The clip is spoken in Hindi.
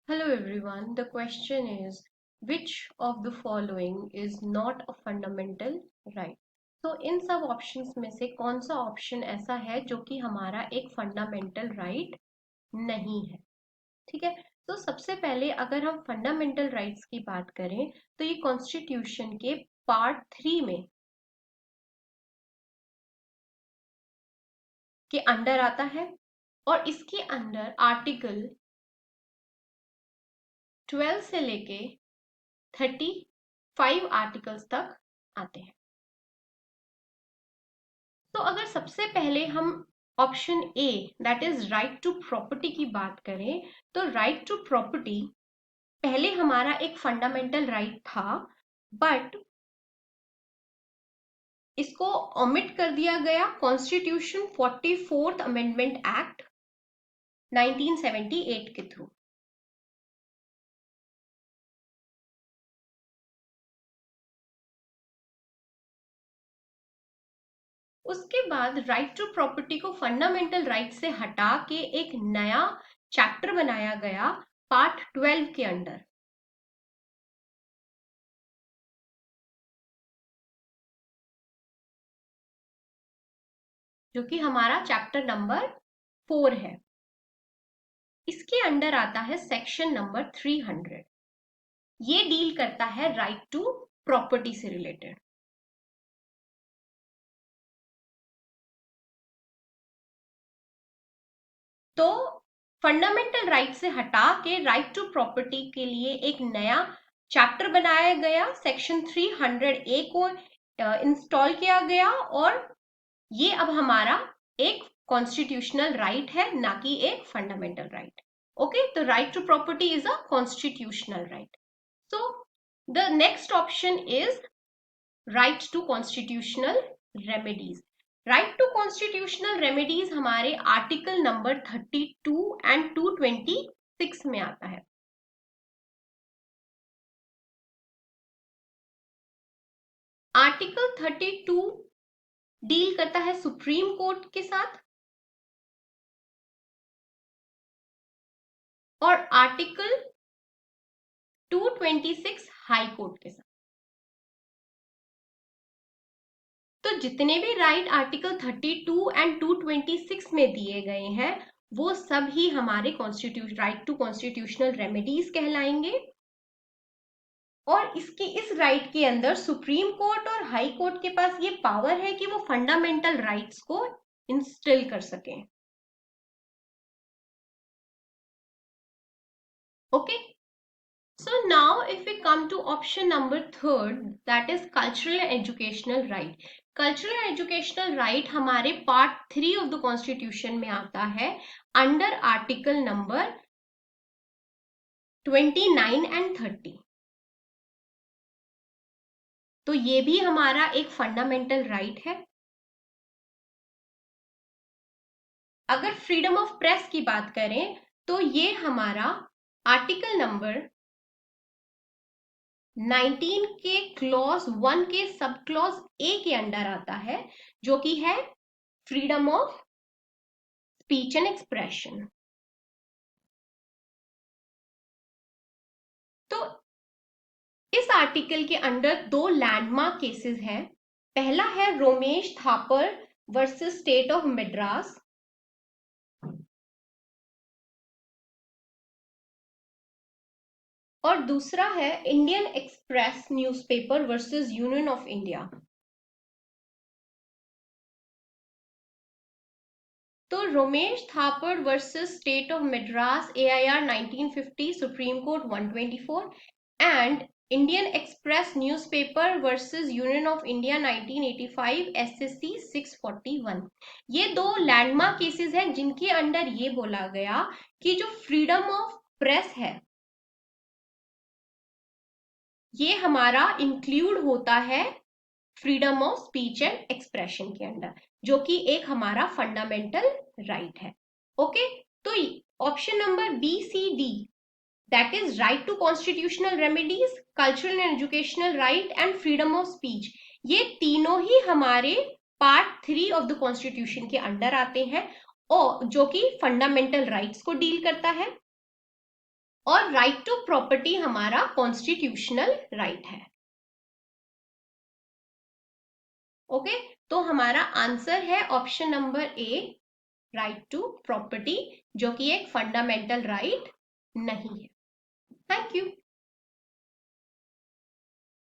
Hello everyone. The question is, which of the following is not a fundamental right? तो इन सब ऑप्शंस में से कौन सा ऑप्शन ऐसा है जो कि हमारा एक फंडामेंटल राइट नहीं है? ठीक है। तो सबसे पहले अगर हम फंडामेंटल राइट्स की बात करें तो ये कॉन्स्टिट्यूशन के पार्ट 3 में के अंडर आता है और इसके अंदर आर्टिकल 12 से लेके 35 आर्टिकल्स तक आते हैं। तो अगर सबसे पहले हम option A that is right to property की बात करें तो राइट टू प्रॉपर्टी पहले हमारा एक फंडामेंटल राइट था, बट इसको ओमिट कर दिया गया कॉन्स्टिट्यूशन 44th अमेंडमेंट एक्ट 1978 के थ्रू। उसके बाद राइट टू प्रॉपर्टी को फंडामेंटल राइट से हटा के एक नया चैप्टर बनाया गया पार्ट 12 के अंडर। जो कि हमारा चैप्टर नंबर 4 है। इसके अंडर आता है सेक्शन नंबर 300। ये डील करता है राइट टू प्रॉपर्टी से रिलेटेड। तो फंडामेंटल राइट से हटा के राइट टू प्रॉपर्टी के लिए एक नया चैप्टर बनाया गया, सेक्शन 300A को इंस्टॉल किया गया और ये अब हमारा एक कॉन्स्टिट्यूशनल राइट है, ना कि एक फंडामेंटल राइट। ओके, तो right to property is a constitutional right. So the next option is right to constitutional remedies. Right to constitutional remedies हमारे आर्टिकल नंबर 32 एंड 226 में आता है। आर्टिकल 32 डील करता है सुप्रीम कोर्ट के साथ और आर्टिकल 226 हाई कोर्ट के साथ। तो जितने भी राइट आर्टिकल 32 एंड 226 में दिए गए हैं वो सब ही हमारे constitution right to constitutional remedies कहलाएंगे। और इसके इस राइट के अंदर सुप्रीम कोर्ट और हाई कोर्ट के पास ये पावर है कि वो फंडामेंटल राइट्स को इंस्टिल कर सकें। Okay, so now if we come to option number 3rd, that is cultural and educational right. Cultural and educational right हमारे पार्ट 3 ऑफ द कॉन्स्टिट्यूशन में आता है अंडर आर्टिकल नंबर 29 एंड 30। तो ये भी हमारा एक फंडामेंटल राइट है। अगर फ्रीडम ऑफ प्रेस की बात करें तो ये हमारा आर्टिकल नंबर 19 के क्लॉज 1 के सब क्लॉज ए के अंडर आता है, जो कि है freedom of speech and expression. तो इस आर्टिकल के अंडर दो लैंडमार्क केसेस हैं। पहला है Romesh Thapar versus state of Madras और दूसरा है Indian Express newspaper versus Union of India. तो Romesh Thapar versus state of Madras AIR 1950 supreme court 124 and Indian Express newspaper versus Union of India 1985 SSC 641। ये दो लैंडमार्क केसेस हैं जिनके अंडर ये बोला गया कि जो फ्रीडम ऑफ प्रेस है ये हमारा इंक्लूड होता है freedom of speech and expression के अंडर, जो कि एक हमारा फंडामेंटल राइट है। ओके, तो option number BCD that is right to constitutional remedies, cultural and educational right and freedom of speech, ये तीनों ही हमारे पार्ट 3 ऑफ द कॉन्स्टिट्यूशन के अंडर आते हैं और जो कि फंडामेंटल राइट्स को डील करता है। और राइट टू प्रॉपर्टी हमारा कॉन्स्टिट्यूशनल राइट है। ओके, तो हमारा आंसर है option number A, right to property, जो कि एक फंडामेंटल राइट नहीं है। Thank you.